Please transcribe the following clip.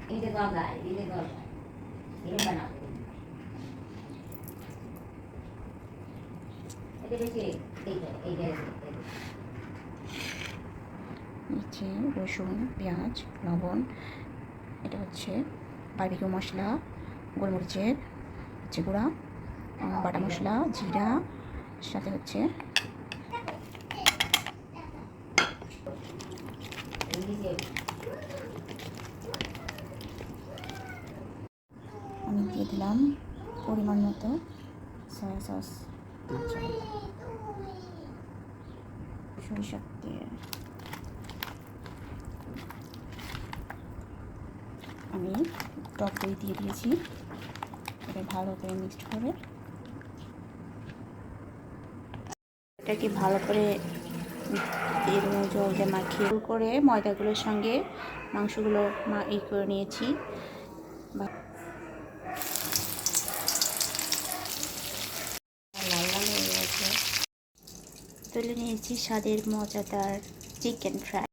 নিচে রসুন, পেঁয়াজ, লবণ, এটা হচ্ছে বারবিকিউ মশলা, গোলমরিচের গুঁড়া, বাটা মশলা, জিরা, সাথে হচ্ছে আমি দিয়ে দিলাম পরিমাণ মতো সয়া সস, সরিষার তেল। আমি টক দই দিয়ে দিয়েছি, এটা ভালো করে মিক্সড করে এটাকে ভালো করে দিয়ে দেবো, জল দিয়ে মাখিয়ে করে ময়দাগুলোর সঙ্গে মাংসগুলো করে নিয়েছি। লাল লাল হয়ে গেছে। তুলে নিয়েছি স্বাদের মজাদার চিকেন ফ্রাই।